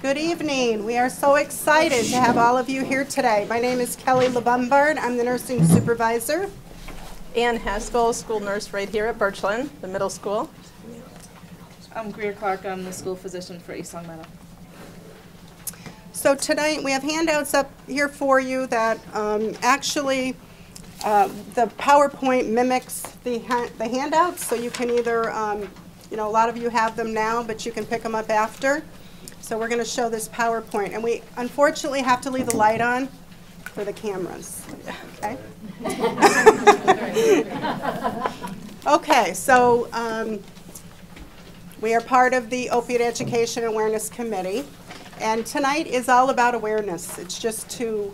Good evening. We are so excited to have all of you here today. My name is Kelly LeBombard. I'm the nursing supervisor. Ann Haskell, school nurse right here at Birchland, the middle school. I'm Greer Clark. I'm the school physician for East Long Meadow. So tonight we have handouts up here for you that actually the PowerPoint mimics the handouts. So you can either, a lot of you have them now, but you can pick them up after. So we're going to show this PowerPoint. And we unfortunately have to leave the light on for the cameras. Okay? Okay, so we are part of the Opiate Education Awareness Committee. And tonight is all about awareness. It's just to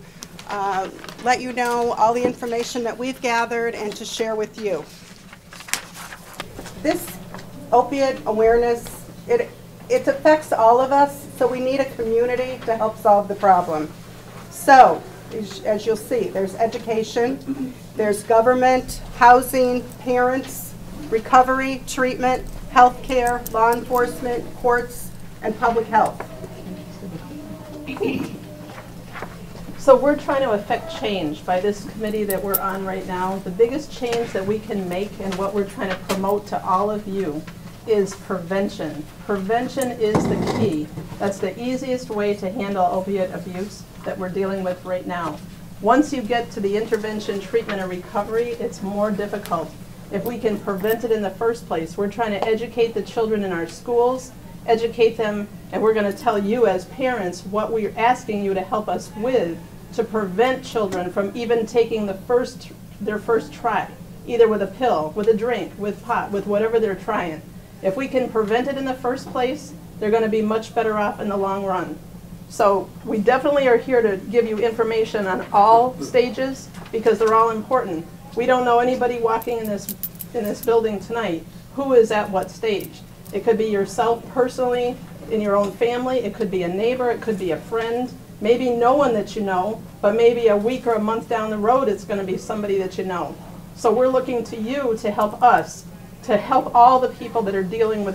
let you know all the information that we've gathered and to share with you. This opiate awareness, it affects all of us, so we need a community to help solve the problem. So, as you'll see, there's education, there's government, housing, parents, recovery, treatment, healthcare, law enforcement, courts, and public health. So we're trying to affect change by this committee that we're on right now. The biggest change that we can make and what we're trying to promote to all of you is prevention. Prevention is the key. That's the easiest way to handle opiate abuse that we're dealing with right now. Once you get to the intervention, treatment, and recovery, it's more difficult. If we can prevent it in the first place, we're trying to educate the children in our schools, educate them, and we're going to tell you as parents what we're asking you to help us with to prevent children from even taking their first try, either with a pill, with a drink, with pot, with whatever they're trying. If we can prevent it in the first place, they're going to be much better off in the long run. So we definitely are here to give you information on all stages because they're all important. We don't know anybody walking in this building tonight who is at what stage. It could be yourself personally, in your own family, it could be a neighbor, it could be a friend, maybe no one that you know, but maybe a week or a month down the road it's going to be somebody that you know. So we're looking to you to help us, to help all the people that are dealing with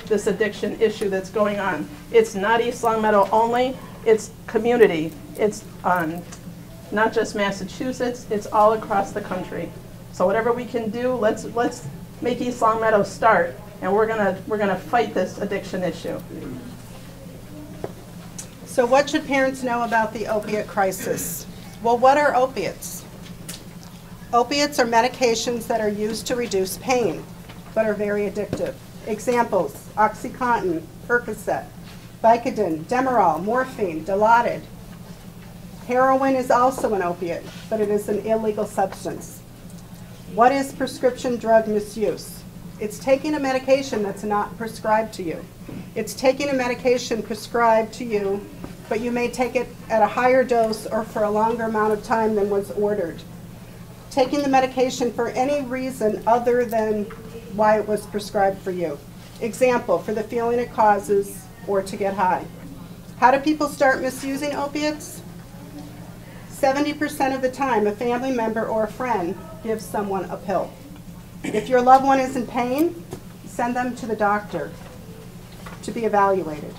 this addiction issue that's going on. It's not East Long Meadow only, it's community. It's not just Massachusetts, it's all across the country. So whatever we can do, let's make East Long Meadow start, and we're gonna fight this addiction issue. So what should parents know about the opiate crisis? Well, what are opiates? Opiates are medications that are used to reduce pain, but are very addictive. Examples: Oxycontin, Percocet, Vicodin, Demerol, morphine, Dilaudid. Heroin is also an opiate, but it is an illegal substance. What is prescription drug misuse? It's taking a medication that's not prescribed to you. It's taking a medication prescribed to you, but you may take it at a higher dose or for a longer amount of time than was ordered. Taking the medication for any reason other than why it was prescribed for you. Example, for the feeling it causes or to get high. How do people start misusing opiates? 70% of the time, a family member or a friend gives someone a pill. If your loved one is in pain, send them to the doctor to be evaluated.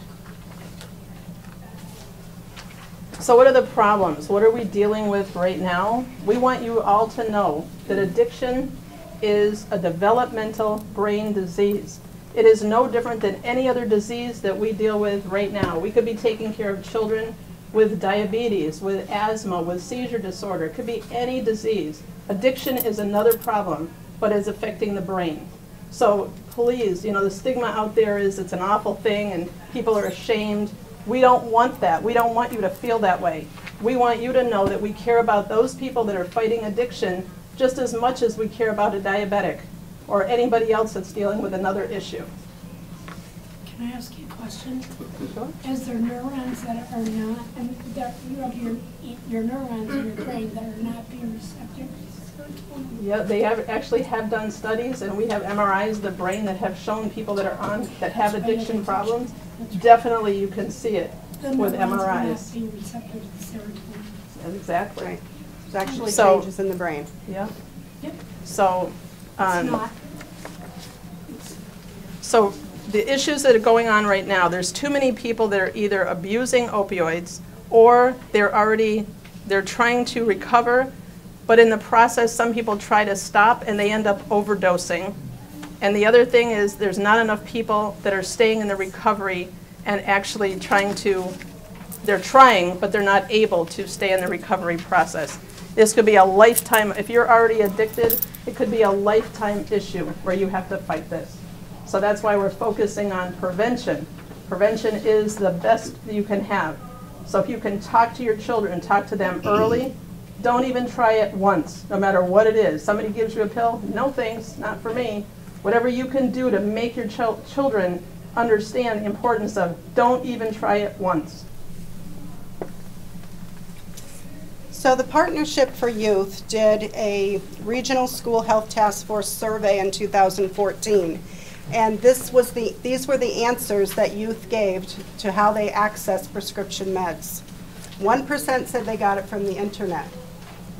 So what are the problems? What are we dealing with right now? We want you all to know that addiction is a developmental brain disease. It is no different than any other disease that we deal with right now. We could be taking care of children with diabetes, with asthma, with seizure disorder. It could be any disease. Addiction is another problem, but is affecting the brain. So please, the stigma out there is it's an awful thing and people are ashamed. We don't want that. We don't want you to feel that way. We want you to know that we care about those people that are fighting addiction just as much as we care about a diabetic or anybody else that's dealing with another issue. Can I ask you a question? Sure. Is there neurons that are not, and you have your neurons in your brain that are not being receptive? Yeah, they actually have done studies, and we have MRIs of the brain that have shown people that have addiction problems. Definitely, you can see it with MRIs. Being receptive to the serotonin. Exactly. Right. There's actually changes in the brain. Yeah. Yep. So, It's not. so the issues that are going on right now, there's too many people that are either abusing opioids or they're trying to recover, but in the process, some people try to stop and they end up overdosing. And the other thing is there's not enough people that are staying in the recovery and actually they're trying, but they're not able to stay in the recovery process. This could be a lifetime, if you're already addicted, it could be a lifetime issue where you have to fight this. So that's why we're focusing on prevention. Prevention is the best you can have. So if you can talk to your children, talk to them early, don't even try it once, no matter what it is. Somebody gives you a pill, no thanks, not for me. Whatever you can do to make your children understand the importance of don't even try it once. So the Partnership for Youth did a regional school health task force survey in 2014. And these were the answers that youth gave to how they access prescription meds. 1% said they got it from the internet.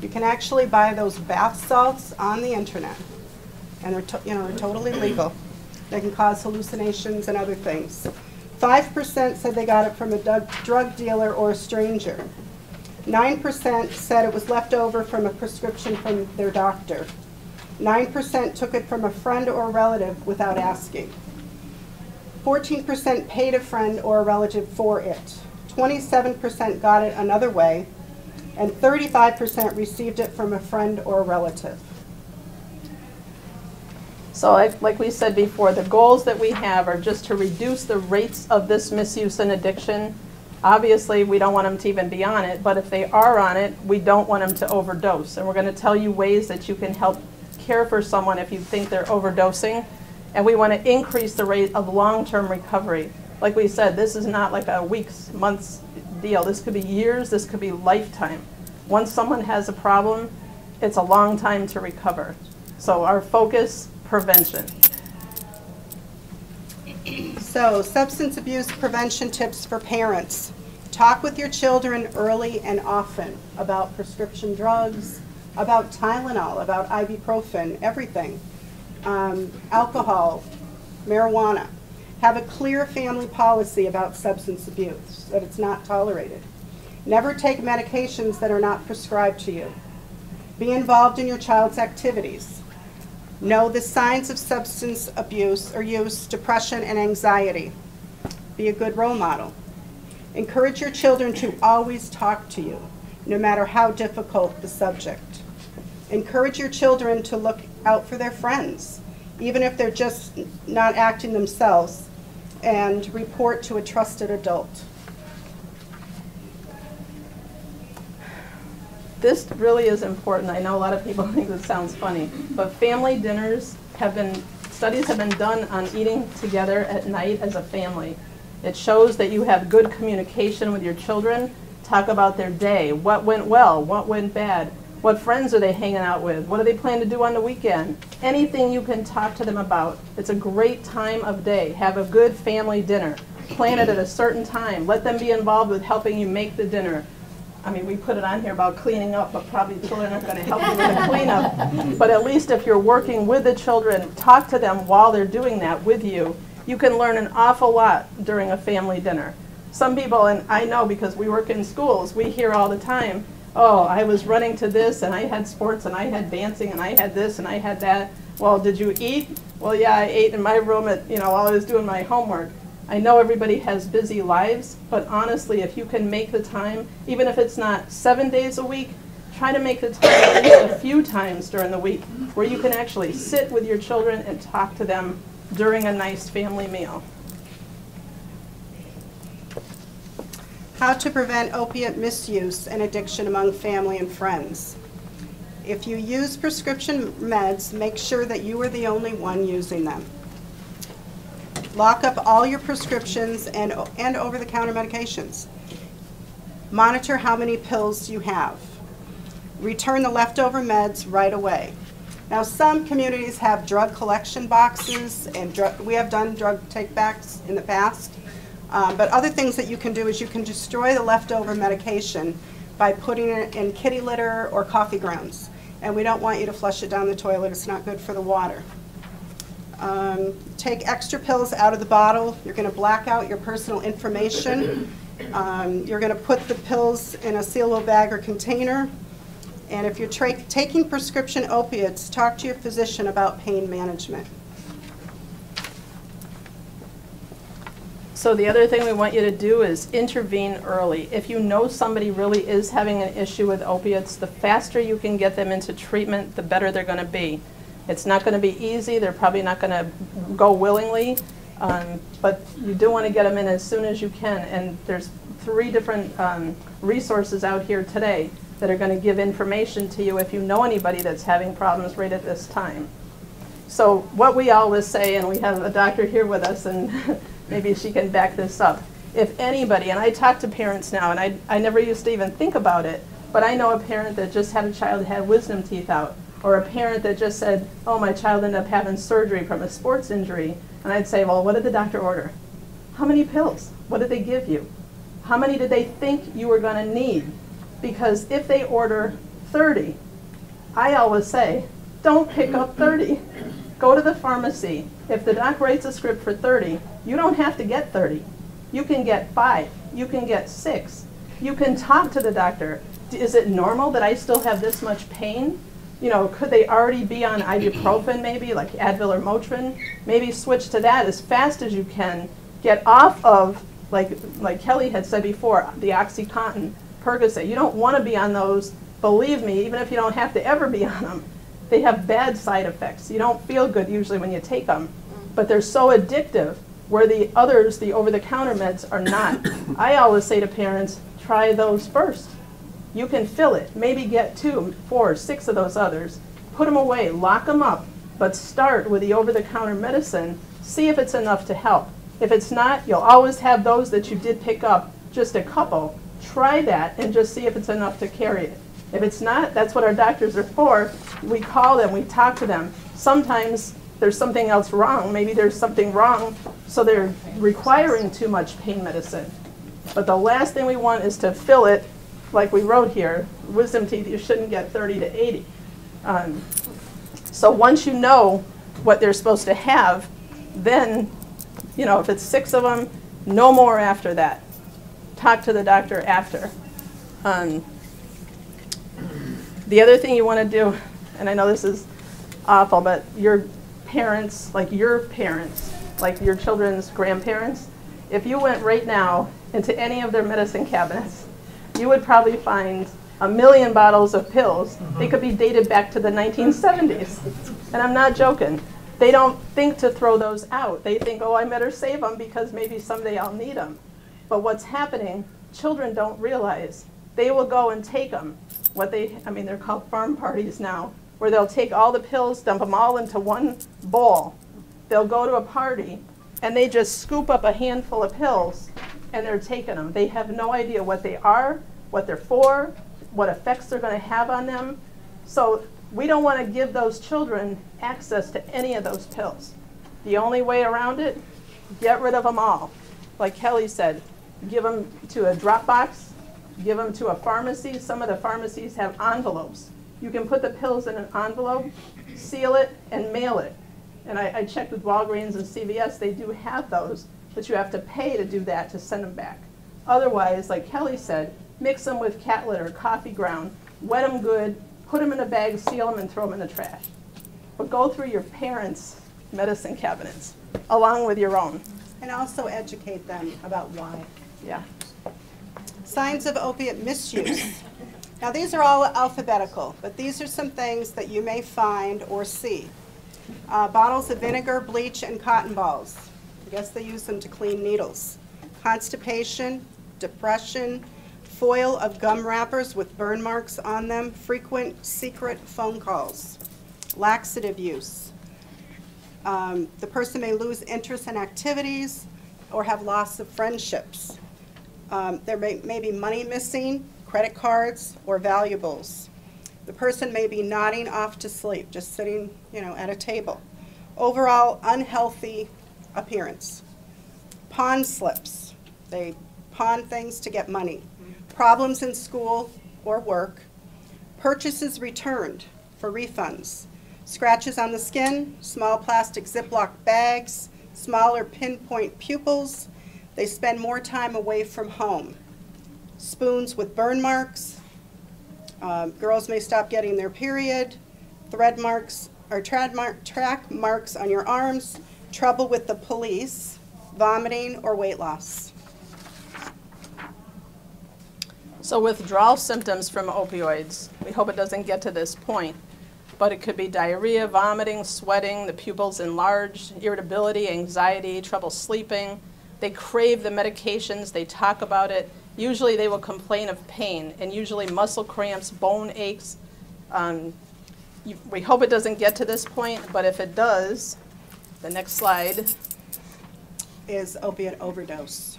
You can actually buy those bath salts on the internet, and they're totally legal. They can cause hallucinations and other things. 5% said they got it from a drug dealer or a stranger. 9% said it was left over from a prescription from their doctor. 9% took it from a friend or relative without asking. 14% paid a friend or a relative for it. 27% got it another way, and 35% received it from a friend or a relative. So like we said before, the goals that we have are just to reduce the rates of this misuse and addiction. Obviously, we don't want them to even be on it, but if they are on it, we don't want them to overdose. And we're going to tell you ways that you can help care for someone if you think they're overdosing. And we want to increase the rate of long-term recovery. Like we said, this is not like a weeks, months deal. This could be years, this could be lifetime. Once someone has a problem, it's a long time to recover. So our focus, prevention. So, substance abuse prevention tips for parents. Talk with your children early and often about prescription drugs, about Tylenol, about ibuprofen, everything. Alcohol, marijuana. Have a clear family policy about substance abuse, that it's not tolerated. Never take medications that are not prescribed to you. Be involved in your child's activities. Know the signs of substance abuse or use, depression, and anxiety. Be a good role model. Encourage your children to always talk to you, no matter how difficult the subject. Encourage your children to look out for their friends, even if they're just not acting themselves, and report to a trusted adult. This really is important. I know a lot of people think this sounds funny, but family dinners studies have been done on eating together at night as a family. It shows that you have good communication with your children. Talk about their day, what went well, what went bad, what friends are they hanging out with, what do they plan to do on the weekend. Anything you can talk to them about. It's a great time of day. Have a good family dinner. Plan it at a certain time. Let them be involved with helping you make the dinner. I mean, we put it on here about cleaning up, but probably children aren't going to help you with the cleanup. But at least if you're working with the children, talk to them while they're doing that with you. You can learn an awful lot during a family dinner. Some people, and I know because we work in schools, we hear all the time, oh, I was running to this, and I had sports, and I had dancing, and I had this, and I had that. Well, did you eat? Well, yeah, I ate in my room while I was doing my homework. I know everybody has busy lives, but honestly, if you can make the time, even if it's not 7 days a week, try to make the time at least a few times during the week where you can actually sit with your children and talk to them during a nice family meal. How to prevent opiate misuse and addiction among family and friends. If you use prescription meds, make sure that you are the only one using them. Lock up all your prescriptions and over-the-counter medications. Monitor how many pills you have. Return the leftover meds right away. Now, some communities have drug collection boxes, and we have done drug take-backs in the past. But other things that you can do is you can destroy the leftover medication by putting it in kitty litter or coffee grounds. And we don't want you to flush it down the toilet. It's not good for the water. Take extra pills out of the bottle. You're going to black out your personal information. You're going to put the pills in a sealable bag or container. And if you're taking prescription opiates, talk to your physician about pain management. So the other thing we want you to do is intervene early. If you know somebody really is having an issue with opiates, the faster you can get them into treatment, the better they're going to be. It's not going to be easy. They're probably not going to go willingly, but you do want to get them in as soon as you can. And there's 3 different resources out here today that are going to give information to you if you know anybody that's having problems right at this time. So what we always say, and we have a doctor here with us, and maybe she can back this up. If anybody, and I talk to parents now, and I never used to even think about it, but I know a parent that just had a child that had wisdom teeth out, or a parent that just said, oh, my child ended up having surgery from a sports injury. And I'd say, well, what did the doctor order? How many pills? What did they give you? How many did they think you were going to need? Because if they order 30, I always say, don't pick up 30. Go to the pharmacy. If the doc writes a script for 30, you don't have to get 30. You can get 5. You can get 6. You can talk to the doctor. Is it normal that I still have this much pain? You know, could they already be on ibuprofen maybe, like Advil or Motrin? Maybe switch to that as fast as you can. Get off of, like Kelly had said before, the Oxycontin, Percocet. You don't want to be on those, believe me, even if you don't have to ever be on them. They have bad side effects. You don't feel good usually when you take them, but they're so addictive, where the others, the over-the-counter meds, are not. I always say to parents, try those first. You can fill it, maybe get 2, 4, 6 of those others, put them away, lock them up, but start with the over-the-counter medicine, see if it's enough to help. If it's not, you'll always have those that you did pick up, just a couple. Try that and just see if it's enough to carry it. If it's not, that's what our doctors are for. We call them, we talk to them. Sometimes there's something else wrong. Maybe there's something wrong, so they're requiring too much pain medicine. But the last thing we want is to fill it, like we wrote here, wisdom teeth, you shouldn't get 30 to 80. So once you know what they're supposed to have, then, you know, if it's 6 of them, no more after that. Talk to the doctor after. The other thing you want to do, and I know this is awful, but your parents, like your children's grandparents, if you went right now into any of their medicine cabinets, you would probably find 1 million bottles of pills. They could be dated back to the 1970s. And I'm not joking. They don't think to throw those out. They think, oh, I better save them because maybe someday I'll need them. But what's happening, children don't realize. They will go and take them. They're called farm parties now, where they'll take all the pills, dump them all into one bowl. They'll go to a party, and they just scoop up a handful of pills, and they're taking them. They have no idea what they are, what they're for, what effects they're going to have on them. So we don't want to give those children access to any of those pills. The only way around it, get rid of them all. Like Kelly said, give them to a drop box, give them to a pharmacy. Some of the pharmacies have envelopes. You can put the pills in an envelope, seal it, and mail it. And I checked with Walgreens and CVS, they do have those, but you have to pay to do that to send them back. Otherwise, like Kelly said, mix them with cat litter, coffee ground, wet them good, put them in a bag, seal them, and throw them in the trash. But go through your parents' medicine cabinets, along with your own. And also educate them about why. Yeah. Signs of opiate misuse. Now these are all alphabetical, but these are some things that you may find or see. Bottles of vinegar, bleach, and cotton balls. I guess they use them to clean needles. Constipation, depression, foil of gum wrappers with burn marks on them, frequent secret phone calls, laxative use. The person may lose interest in activities or have loss of friendships. There may be money missing, credit cards, or valuables. The person may be nodding off to sleep, just sitting, at a table. Overall, unhealthy appearance. Pawn slips. They pawn things to get money. Problems in school or work. Purchases returned for refunds. Scratches on the skin, small plastic Ziploc bags, smaller pinpoint pupils. They spend more time away from home. Spoons with burn marks. Girls may stop getting their period. Thread marks or track marks on your arms. Trouble with the police. Vomiting or weight loss. So withdrawal symptoms from opioids, we hope it doesn't get to this point, but it could be diarrhea, vomiting, sweating, the pupils enlarged, irritability, anxiety, trouble sleeping. They crave the medications, they talk about it. Usually they will complain of pain, and usually muscle cramps, bone aches. We hope it doesn't get to this point, but if it does, the next slide is opiate overdose.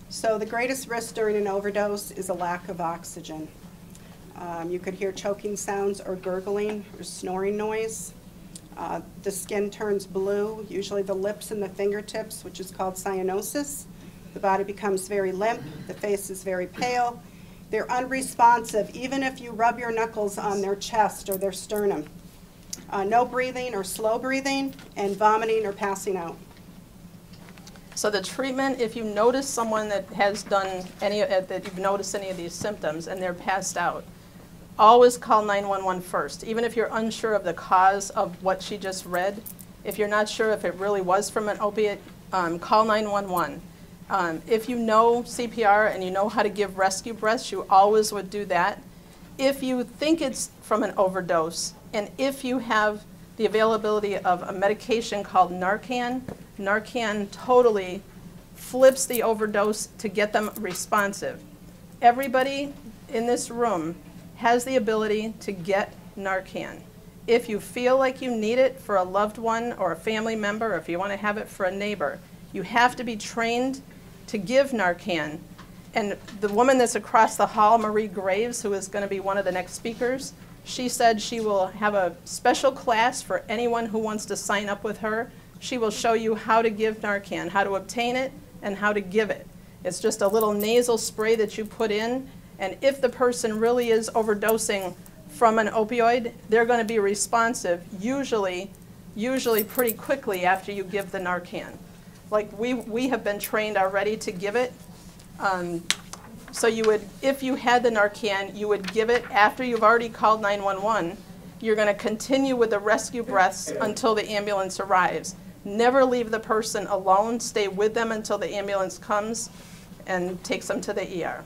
So the greatest risk during an overdose is a lack of oxygen. You could hear choking sounds or gurgling or snoring noise. The skin turns blue, usually the lips and the fingertips, which is called cyanosis. The body becomes very limp. The face is very pale. They're unresponsive, even if you rub your knuckles on their chest or their sternum. No breathing or slow breathing, and vomiting or passing out. So the treatment, if you notice someone that has done that you've noticed any of these symptoms and they're passed out, always call 911 first. Even if you're unsure of the cause of what she just read, if you're not sure if it really was from an opiate, call 911. If you know CPR and you know how to give rescue breaths, you always would do that. If you think it's from an overdose, and if you have the availability of a medication called Narcan, Narcan totally flips the overdose to get them responsive. Everybody in this room has the ability to get Narcan. If you feel like you need it for a loved one or a family member, or if you want to have it for a neighbor, you have to be trained to give Narcan. And the woman that's across the hall, Marie Graves, who is going to be one of the next speakers, she said she will have a special class for anyone who wants to sign up with her. She will show you how to give Narcan, how to obtain it, and how to give it. It's just a little nasal spray that you put in, and if the person really is overdosing from an opioid, they're going to be responsive, usually pretty quickly after you give the Narcan. Like we have been trained already to give it. So you would, if you had the Narcan, you would give it after you've already called 911. You're going to continue with the rescue breaths until the ambulance arrives. Never leave the person alone. Stay with them until the ambulance comes and takes them to the ER.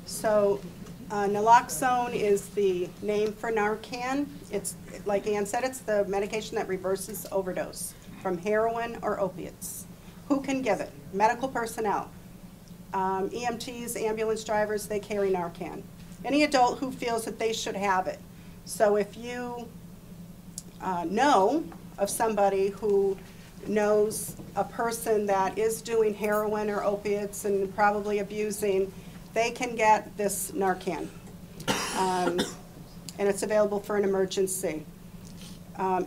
So naloxone is the name for Narcan. It's, like Ann said, it's the medication that reverses overdose from heroin or opiates. Who can give it? Medical personnel. EMTs, ambulance drivers, they carry Narcan. Any adult who feels that they should have it. So if you know of somebody who knows a person that is doing heroin or opiates and probably abusing, they can get this Narcan. And it's available for an emergency.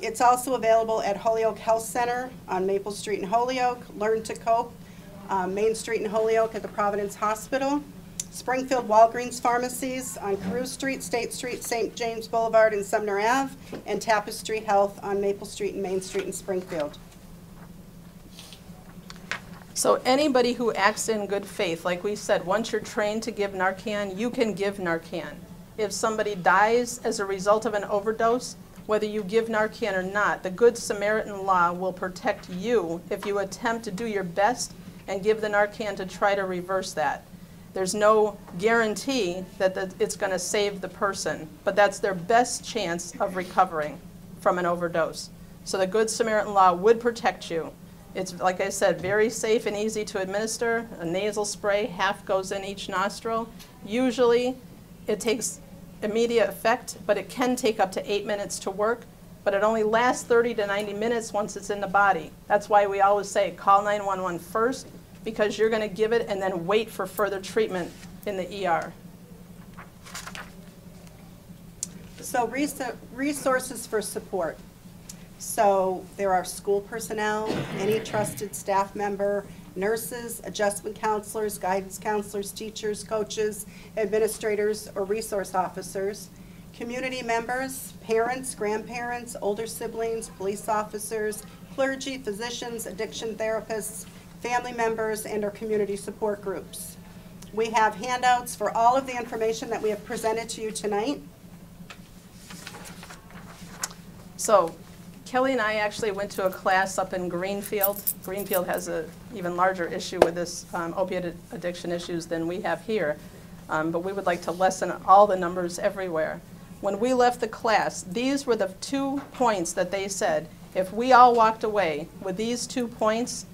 It's also available at Holyoke Health Center on Maple Street in Holyoke, Learn to Cope, Main Street in Holyoke at the Providence Hospital, Springfield Walgreens pharmacies on Carew Street, State Street, St. James Boulevard, and Sumner Ave, and Tapestry Health on Maple Street and Main Street in Springfield. So anybody who acts in good faith, like we said, once you're trained to give Narcan, you can give Narcan. If somebody dies as a result of an overdose, whether you give Narcan or not, the Good Samaritan Law will protect you if you attempt to do your best and give the Narcan to try to reverse that. There's no guarantee that it's going to save the person, but that's their best chance of recovering from an overdose. So the Good Samaritan Law would protect you. It's, like I said, very safe and easy to administer. A nasal spray, half goes in each nostril. Usually it takes immediate effect, but it can take up to 8 minutes to work, but it only lasts 30 to 90 minutes once it's in the body. That's why we always say call 911 first, because you're going to give it and then wait for further treatment in the ER. So resources for support. So there are school personnel, any trusted staff member, nurses, adjustment counselors, guidance counselors, teachers, coaches, administrators, or resource officers. Community members, parents, grandparents, older siblings, police officers, clergy, physicians, addiction therapists, family members, and our community support groups. We have handouts for all of the information that we have presented to you tonight. So Kelly and I actually went to a class up in Greenfield. Greenfield has an even larger issue with this opiate addiction issues than we have here. But we would like to lessen all the numbers everywhere. When we left the class, these were the 2 points that they said, if we all walked away with these 2 points,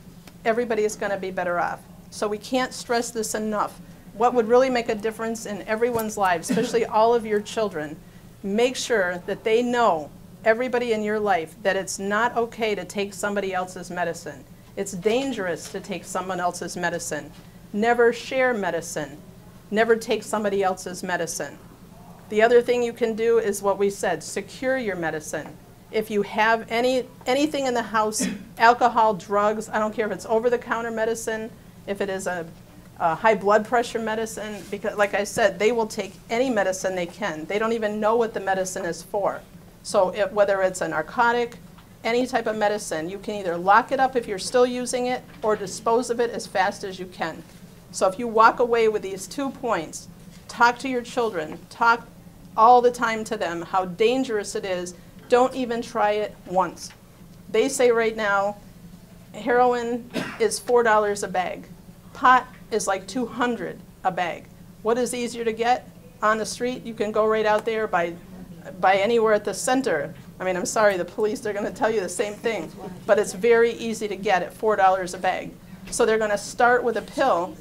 everybody is going to be better off. So we can't stress this enough. What would really make a difference in everyone's lives, especially all of your children, make sure that they know, everybody in your life, that it's not okay to take somebody else's medicine. It's dangerous to take someone else's medicine. Never share medicine. Never take somebody else's medicine. The other thing you can do is what we said, secure your medicine. If you have anything in the house, alcohol, drugs, I don't care if it's over-the-counter medicine, if it is a high blood pressure medicine, because like I said, they will take any medicine they can. They don't even know what the medicine is for. So whether it's a narcotic, any type of medicine, you can either lock it up if you're still using it or dispose of it as fast as you can. So if you walk away with these 2 points, talk to your children, talk all the time to them how dangerous it is. Don't even try it once. They say right now, heroin is $4 a bag. Pot is like $200 a bag. What is easier to get on the street? You can go right out there by anywhere at the center. I mean, I'm sorry, the police, they're going to tell you the same thing. But it's very easy to get at $4 a bag. So they're going to start with a pill,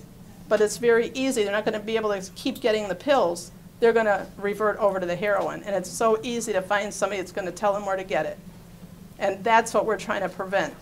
but it's very easy. They're not going to be able to keep getting the pills. They're going to revert over to the heroin. And it's so easy to find somebody that's going to tell them where to get it. And that's what we're trying to prevent.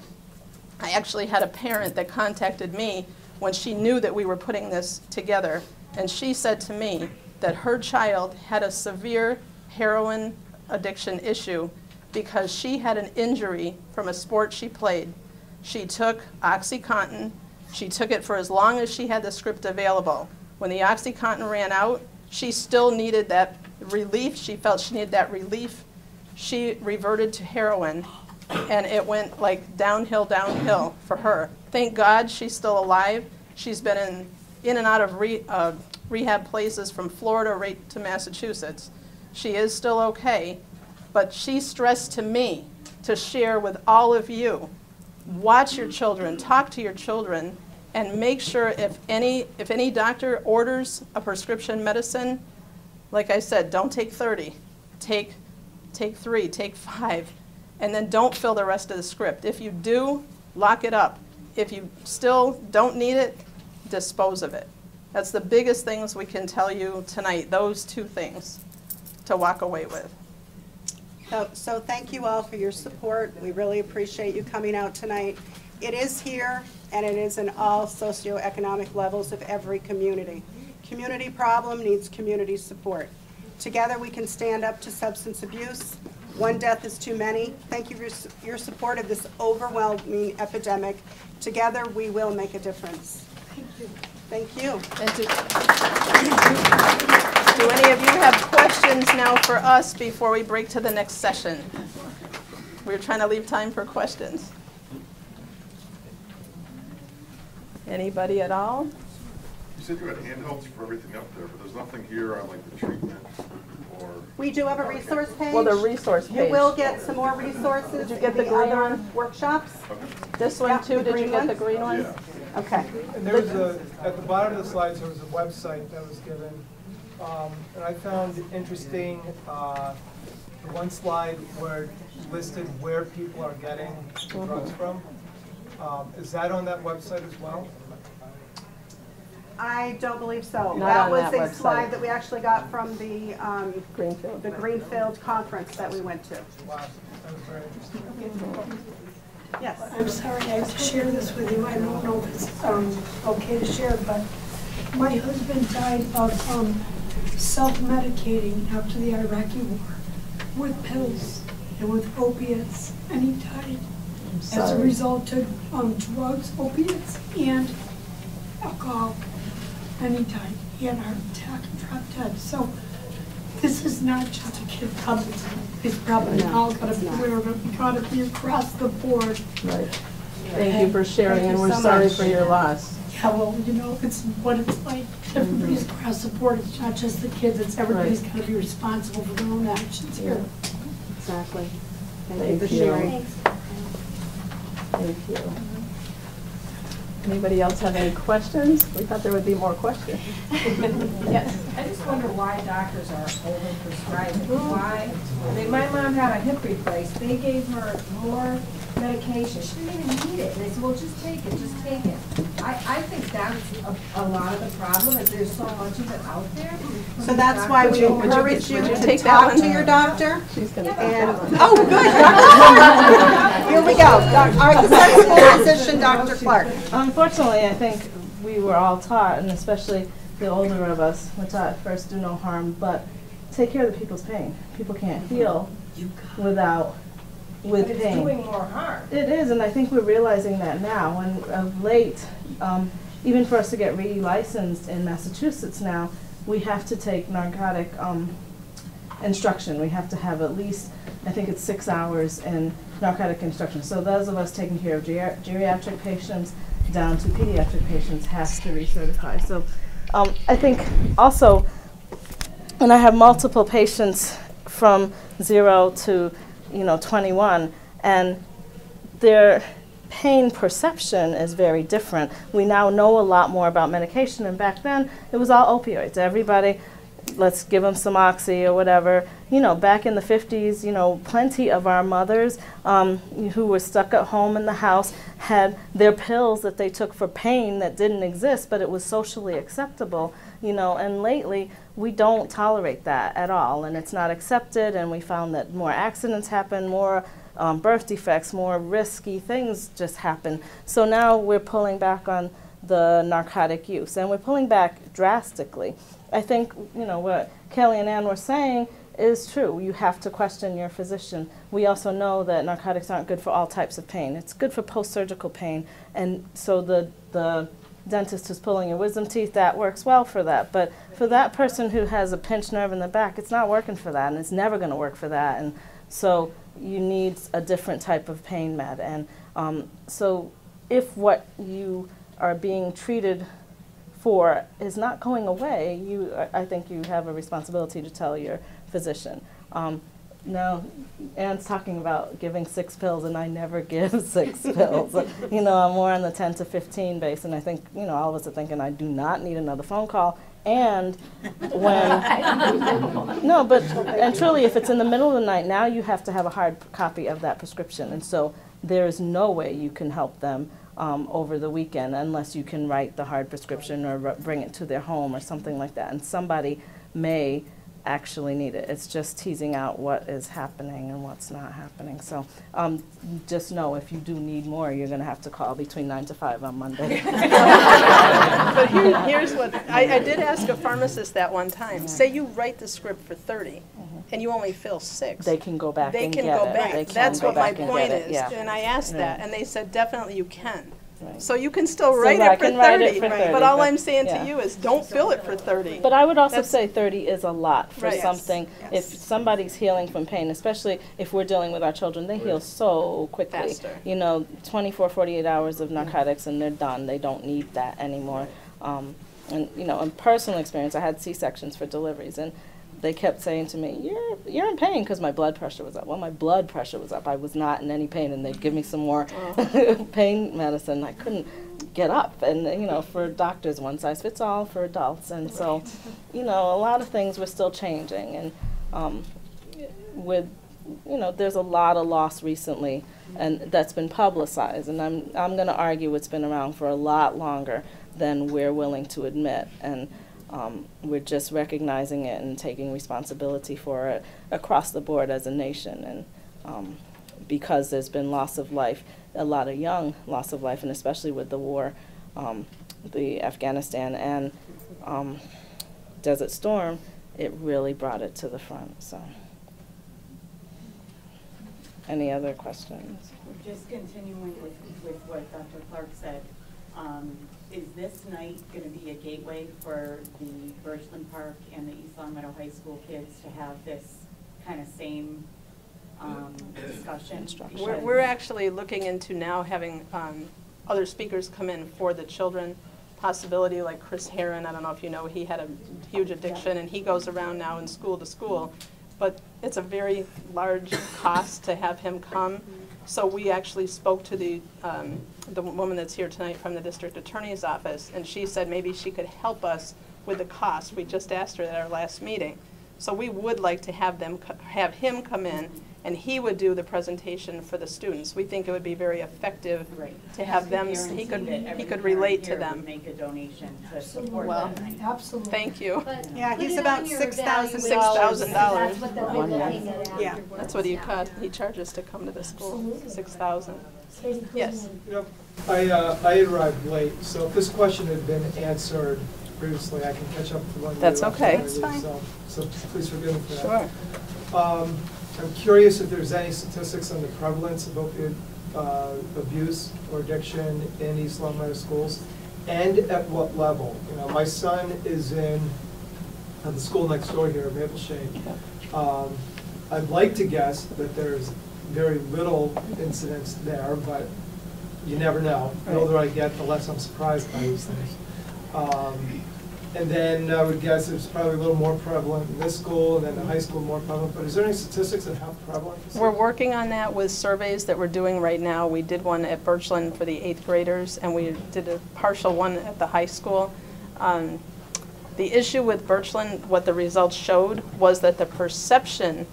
I actually had a parent that contacted me when she knew that we were putting this together. And she said to me that her child had a severe heroin addiction issue because she had an injury from a sport she played. She took Oxycontin. She took it for as long as she had the script available. When the Oxycontin ran out, she still needed that relief. She felt she needed that relief. She reverted to heroin, and it went like downhill for her. Thank God she's still alive. She's been in and out of rehab places from Florida right to Massachusetts. She is still okay, but she stressed to me to share with all of you. Watch your children, talk to your children, and make sure if any doctor orders a prescription medicine, like I said, don't take 30. Take 3, take 5, and then don't fill the rest of the script. If you do, lock it up. If you still don't need it, dispose of it. That's the biggest things we can tell you tonight, those 2 things to walk away with. So thank you all for your support. We really appreciate you coming out tonight. It is here, and it is in all socioeconomic levels of every community. Community problem needs community support. Together we can stand up to substance abuse. One death is too many. Thank you for your support of this overwhelming epidemic. Together we will make a difference. Thank you. And do any of you have questions now for us before we break to the next session? We're trying to leave time for questions. Anybody at all? You said you had handhelds for everything up there, but there's nothing here on like the treatment or... We do have a resource page. Well, the resource page. You will get some more resources. Did you get the in green other one? workshops. This one Yeah, too? the Did you green get the one? green one? Yeah. Okay. And there was at the bottom of the slides, there was a website that was given. And I found interesting the one slide where it listed where people are getting drugs from. Is that on that website as well? I don't believe so. Not That on was that a website. slide that we actually got from the Greenfield. Greenfield conference that we went to. Wow, that was very interesting. Yes. I'm sorry I have to share this with you. I don't know if it's okay to share, but my husband died of self-medicating after the Iraqi war with pills and with opiates, and he died as a result of drugs, opiates, and alcohol. And he died. He had a heart attack and dropped dead. So this is not just a kid problem. It's probably all got to be aware of it. We got to be across the board. Right. Thank you for sharing, Thank and you we're so sorry much. for your loss. Yeah, well, you know, it's what it's like. Everybody's across the board. It's not just the kids. It's everybody's got to be responsible for their own actions here. Exactly. Thank you. Thank you. Anybody else have any questions? We thought there would be more questions. Yes, I just wonder why doctors are over-prescribing. Why? I mean, my mom had a hip replaced. They gave her more medication. She didn't even need it. And they said, well, just take it, just take it. I think that's a lot of the problem, is there's so much of it out there. So that's why we encourage you to take that talk one? to your doctor. She's going to And, oh, good, Dr. Clark. Here we go. Our school physician, Dr. Clark. Unfortunately, I think we were all taught, and especially the older of us, were taught first do no harm, but take care of the people's pain. People can't heal with But it's pain. doing more harm. It is, and I think we're realizing that now. And of late, even for us to get re-licensed in Massachusetts now, we have to take narcotic instruction. We have to have at least, I think it's 6 hours in narcotic instruction. So those of us taking care of geriatric patients down to pediatric patients have to recertify. So I think also, and I have multiple patients from 0 to 21, and their pain perception is very different. We now know a lot more about medication, and back then it was all opioids. Everybody, let's give them some oxy or whatever. Back in the 50s, plenty of our mothers who were stuck at home in the house had their pills that they took for pain that didn't exist, but it was socially acceptable. And lately we don't tolerate that at all, and it's not accepted, and we found that more accidents happen, more birth defects, more risky things just happen. So now we're pulling back on the narcotic use, and we're pulling back drastically. I think, what Kelly and Ann were saying is true. You have to question your physician. We also know that narcotics aren't good for all types of pain. It's good for post-surgical pain, and so the dentist who's pulling your wisdom teeth, that works well for that. But for that person who has a pinched nerve in the back, it's not working for that, and it's never going to work for that. And so you need a different type of pain med. And so if what you are being treated for is not going away, I think you have a responsibility to tell your physician. Now, Ann's talking about giving 6 pills, and I never give 6 pills. I'm more on the 10 to 15 base, and I think, all of us are thinking I do not need another phone call. And when, and truly, if it's in the middle of the night, now you have to have a hard copy of that prescription. And so there's no way you can help them over the weekend unless you can write the hard prescription or bring it to their home or something like that. And somebody may actually need it. It's just teasing out what is happening and what's not happening. So just know if you do need more, you're going to have to call between 9 to 5 on Monday. But here's what, I did ask a pharmacist that one time. Say you write the script for 30 and you only fill 6. They can go back and get it. They can go back. That's what my point is. Yeah. And I asked that, and they said definitely you can. Right. So you can still So write I it for can 30, write it for 30, but all but- I'm saying yeah. to you is don't fill it for 30. But I would also That's- say 30 is a lot for Right. something. Yes. If somebody's healing from pain, especially if we're dealing with our children, they heal so quickly. Faster. 24, 48 hours of narcotics and they're done. They don't need that anymore. And in personal experience, I had C-sections for deliveries, and they kept saying to me, you're in pain, because my blood pressure was up. Well, my blood pressure was up. I was not in any pain, and they'd give me some more pain medicine. I couldn't get up. And, for doctors, one size fits all for adults. And so, a lot of things were still changing. And there's a lot of loss recently, and that's been publicized. And I'm going to argue it's been around for a lot longer than we're willing to admit. And we're just recognizing it and taking responsibility for it across the board as a nation. And because there's been loss of life, a lot of young loss of life, and especially with the war, the Afghanistan and Desert Storm, it really brought it to the front. So, any other questions? Just continuing with what Dr. Clark said, Is this night going to be a gateway for the Birchland Park and the East Long Meadow High School kids to have this kind of same discussion? We're actually looking into now having other speakers come in for the children. Possibility like Chris Herron, I don't know if you know, he had a huge addiction and he goes around now in school to school. But it's a very large cost to have him come. So we actually spoke to the woman that's here tonight from the district attorney's office, and she said maybe she could help us with the cost. We just asked her at our last meeting. So we would like to have him come in, and he would do the presentation for the students. We think it would be very effective to have them. He could relate to them. Make a donation to support Well, that night. Absolutely. Thank you. Yeah, he's about $6,000. $6,000. That's what they'll be looking at Yeah. afterwards. That's what he charges to come to the school. $6,000. Yes. You know, I arrived late, so if this question had been answered previously, I can catch up with one of you. That's okay. That's fine. So please forgive me for that. Sure. I'm curious if there's any statistics on the prevalence of opiate abuse or addiction in East Long Meadow schools, and at what level. You know, my son is in the school next door here, Maple Shade. I'd like to guess that there's very little incidence there, but you never know. The older I get, the less I'm surprised by these things. And then I would guess it's probably a little more prevalent in this school, and then the high school more prevalent. But is there any statistics on how prevalent this is? We're working on that with surveys that we're doing right now. We did one at Birchland for the 8th graders, and we did a partial one at the high school. The issue with Birchland, what the results showed, was that the perception,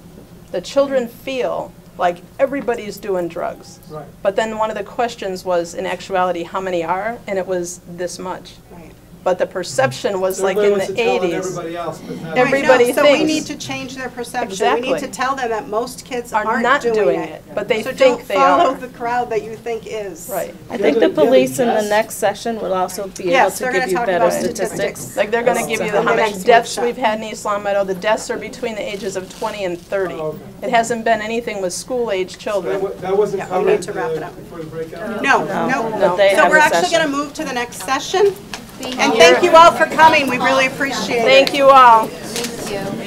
the children feel like everybody's doing drugs. Right. But then one of the questions was, in actuality, how many are? And it was this much. Right. But the perception was So like in the everybody wants to tell 80s. everybody else, but not Everybody So we thinks- need to change their perception. Exactly. We need to tell them that most kids Are aren't not doing it. it, but they So think they don't follow are. the crowd that you think is. Right. I think the police in the next session will also be able Yes, to they're give gonna you talk better about statistics. Like they're going to give you So how the many next deaths workshop. we've had in East Long Meadow. The deaths are between the ages of 20 and 30. Oh, okay. It hasn't been anything with school-age children. That wasn't Yeah, we covered need to wrap it up. before the breakout? No, No, no. but they So have we're a actually session. going to move to the next session. And thank you all for coming. We really appreciate it. Thank you all. Thank you.